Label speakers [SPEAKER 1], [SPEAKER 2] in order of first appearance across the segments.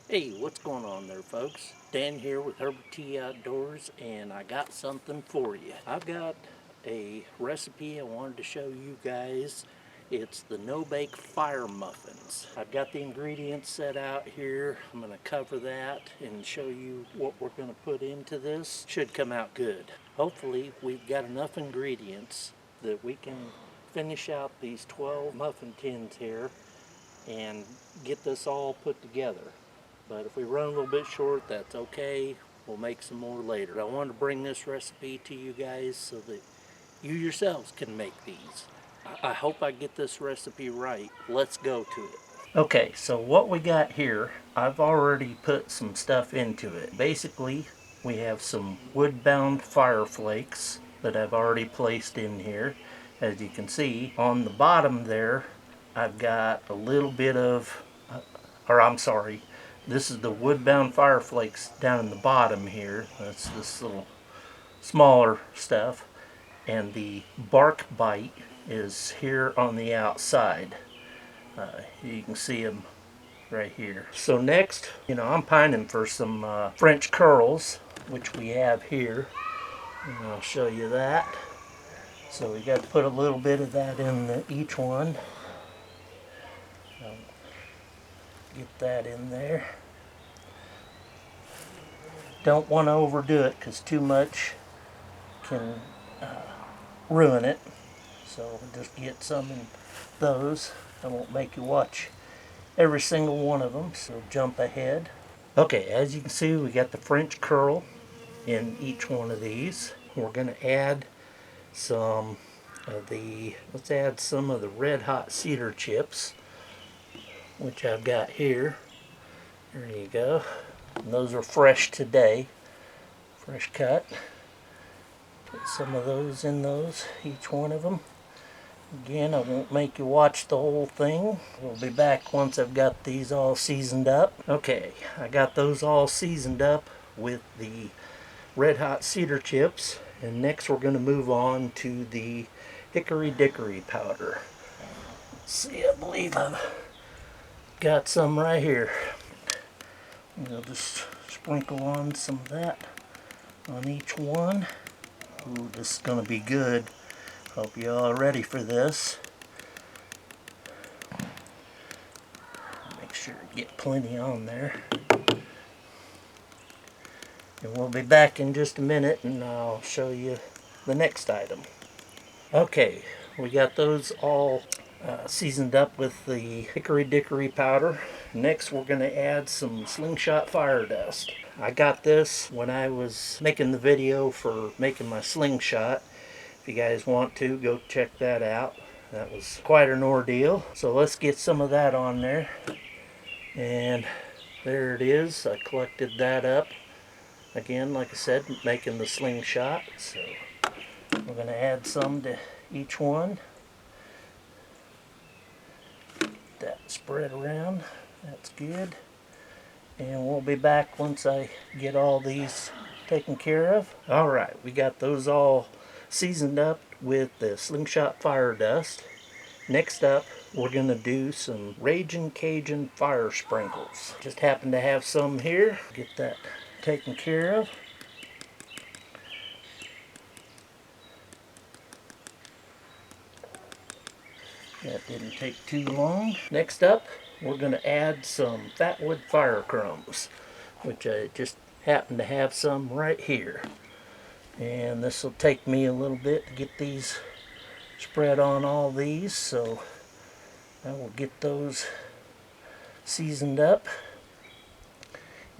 [SPEAKER 1] Hey, what's going on there, folks? Dan here with Herbert Outdoors, and I got something for you. I've got a recipe I wanted to show you guys. It's the No-Bake Fire Muffins. I've got the ingredients set out here. I'm going to cover that and show you what we're going to put into this. Should come out good. Hopefully, we've got enough ingredients that we can finish out these 12 muffin tins here and get this all put together. But if we run a little bit short, that's okay. We'll make some more later. I wanted to bring this recipe to you guys so that you yourselves can make these. I hope I get this recipe right. Let's go to it. Okay, so what we got here, I've already put some stuff into it. Basically, we have some wood-bound fire flakes that I've already placed in here. As you can see, on the bottom there, I've got a little bit of, this is the wood-bound fire flakes down in the bottom here. That's this little smaller stuff. And the bark bite is here on the outside. You can see them right here. So next, I'm pining for some French curls, which we have here. And I'll show you that. So we got to put a little bit of that in each one. Get that in there. Don't want to overdo it because too much can ruin it. So just get some in those. I won't make you watch every single one of them, so jump ahead. Okay, as you can see, we got the French curl in each one of these. We're going to add some of the, let's add some of the red hot cedar chips, which I've got here. There you go. And those are fresh today, fresh cut. Put some of those in those, each one of them. Again, I won't make you watch the whole thing. We'll be back once I've got these all seasoned up. Okay, I got those all seasoned up with the red hot cedar chips. And next we're going to move on to the hickory dickory powder. Let's see, I believe I've got some right here. I'll just sprinkle on some of that on each one. Ooh, this is going to be good. Hope you all are ready for this. Make sure you get plenty on there. And we'll be back in just a minute and I'll show you the next item. Okay, we got those all seasoned up with the hickory dickory powder. Next we're going to add some slingshot fire dust. I got this when I was making the video for making my slingshot. If you guys want to, go check that out. That was quite an ordeal. So let's get some of that on there. And there it is. I collected that up. Again, like I said, making the slingshot. So we're going to add some to each one. That spread around. That's good. And we'll be back once I get all these taken care of. Alright, we got those all seasoned up with the slingshot fire dust. Next up, we're going to do some Ragin' Cajun fire sprinkles. Just happen to have some here. Get that taken care of. That didn't take too long. Next up, we're going to add some fatwood fire crumbs, which I just happen to have some right here. And this will take me a little bit to get these spread on all these, so I will get those seasoned up.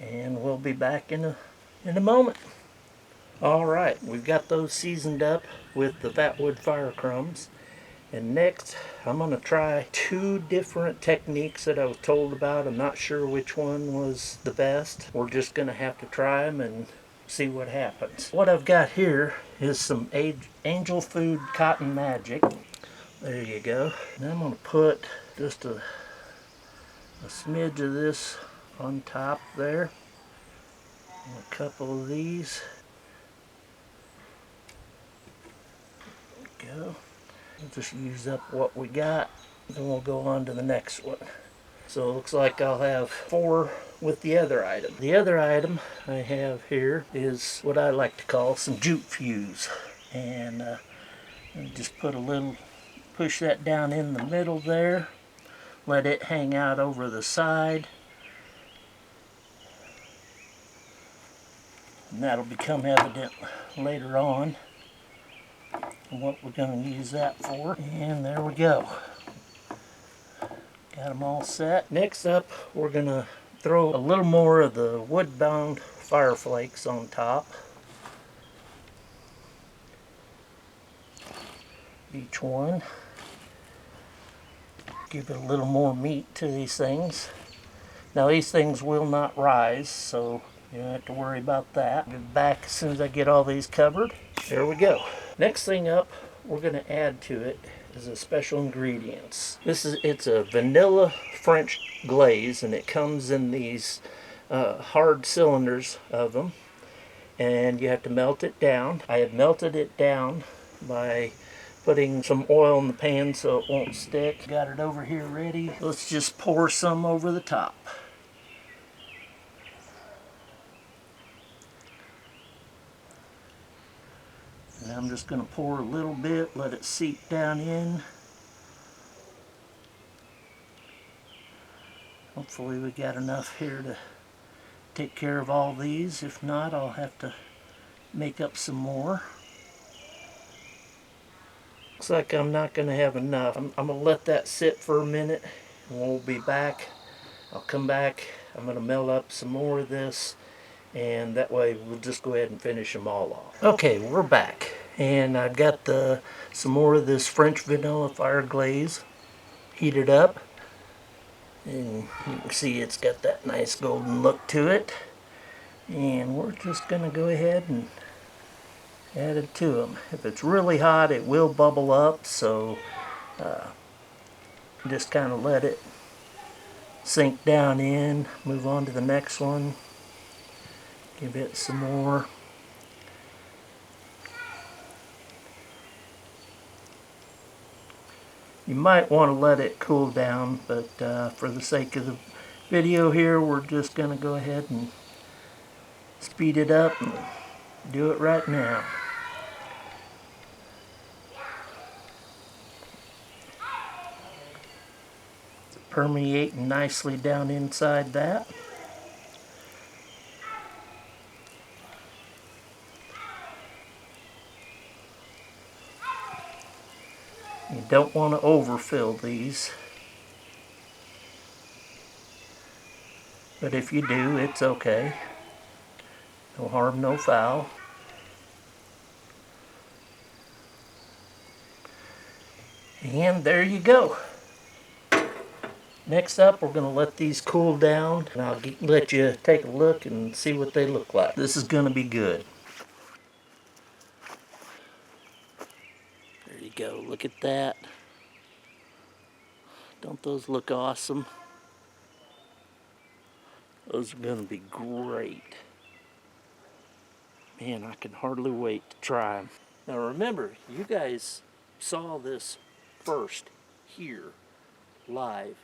[SPEAKER 1] And we'll be back in a moment. Alright, we've got those seasoned up with the fatwood fire crumbs. And next, I'm going to try two different techniques that I was told about. I'm not sure which one was the best. We're just going to have to try them and see what happens. What I've got here is some Angel Food Cotton Magic. There you go. And I'm going to put just a smidge of this on top there. And a couple of these. There we go. We'll just use up what we got, then we'll go on to the next one. So it looks like I'll have 4 with the other item. The other item I have here is what I like to call some jute fuse. And just put a little, push that down in the middle there. Let it hang out over the side. And that'll become evident later on what we're going to use that for. And there we go. Got them all set. Next up, we're going to throw a little more of the wood-bound fire flakes on top. Each one. Give it a little more meat to these things. Now these things will not rise, so you don't have to worry about that. I'll be back as soon as I get all these covered. There we go. Next thing up, we're going to add to it is a special ingredients. It's a vanilla French glaze, and it comes in these hard cylinders of them, and you have to melt it down. I have melted it down by putting some oil in the pan so it won't stick. Got it over here ready. Let's just pour some over the top. And I'm just going to pour a little bit, let it seep down in. Hopefully we got enough here to take care of all these. If not, I'll have to make up some more. Looks like I'm not going to have enough. I'm going to let that sit for a minute and we'll be back. I'll come back. I'm going to melt up some more of this, and that way we'll just go ahead and finish them all off. Okay, we're back, and I've got some more of this French vanilla fire glaze heated up, and you can see it's got that nice golden look to it, and we're just going to go ahead and add it to them. If it's really hot, it will bubble up, so just kind of let it sink down in. Move on to the next one. Give it some more. You might want to let it cool down, but for the sake of the video here, we're just going to go ahead and speed it up and do it right now. Permeating nicely down inside that. You don't want to overfill these, but if you do, it's okay. No harm, no foul. And there you go. Next up, we're going to let these cool down, and I'll let you take a look and see what they look like. This is going to be good. There you go. Look at that. Don't those look awesome? Those are going to be great. Man, I can hardly wait to try them. Now remember, you guys saw this first here, live.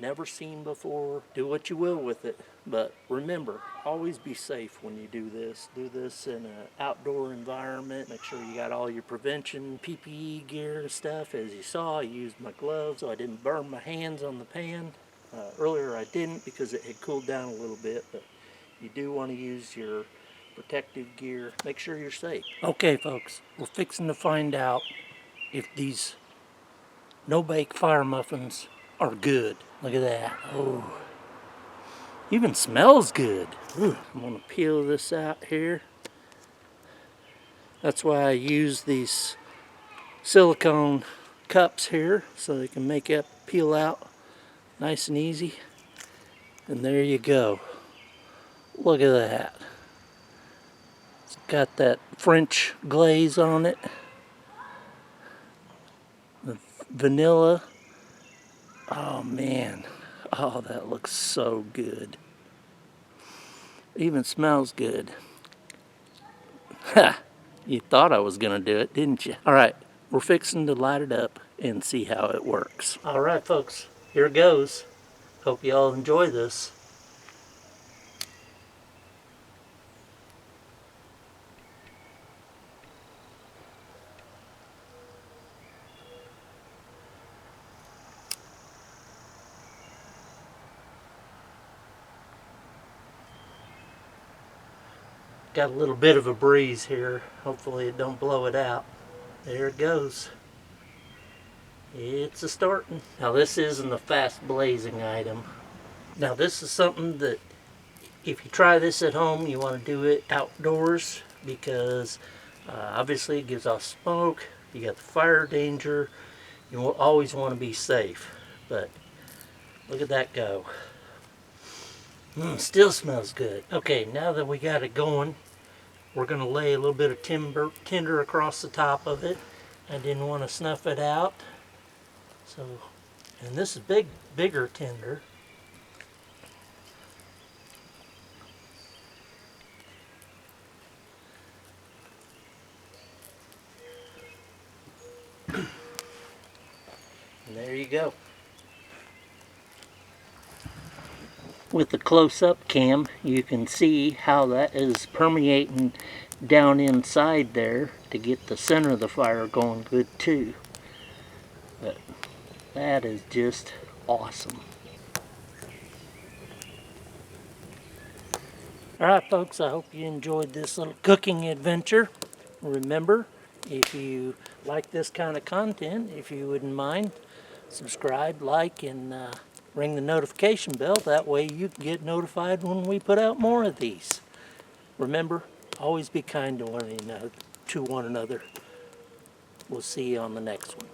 [SPEAKER 1] Never seen before. Do what you will with it, but remember, always be safe when you do this. Do this in an outdoor environment. Make sure you got all your prevention PPE gear and stuff. As you saw, I used my gloves so I didn't burn my hands on the pan. Earlier I didn't because it had cooled down a little bit, but you do want to use your protective gear. Make sure you're safe. Okay folks, we're fixing to find out if these no-bake fire muffins are good. Look at that. Oh, even smells good. Ooh. I'm going to peel this out here. That's why I use these silicone cups here, so they can make it peel out nice and easy. And there you go. Look at that. It's got that French glaze on it. The vanilla. Oh man, oh that looks so good. Even smells good. Ha! You thought I was gonna do it, didn't you? Alright, we're fixing to light it up and see how it works. Alright folks, here it goes. Hope you all enjoy this. Got a little bit of a breeze here. Hopefully it don't blow it out. There it goes. It's a starting. Now this isn't a fast blazing item. Now this is something that if you try this at home, you want to do it outdoors because obviously it gives off smoke. You got the fire danger. You will always want to be safe. But look at that go. Still smells good. Okay, now that we got it going, we're going to lay a little bit of tinder across the top of it. I didn't want to snuff it out. So, and this is bigger tinder. And there you go. With the close-up cam, you can see how that is permeating down inside there to get the center of the fire going good too. But that is just awesome. Alright folks, I hope you enjoyed this little cooking adventure. Remember, if you like this kind of content, if you wouldn't mind, subscribe, like, and ring the notification bell. That way you can get notified when we put out more of these. Remember, always be kind to one another. We'll see you on the next one.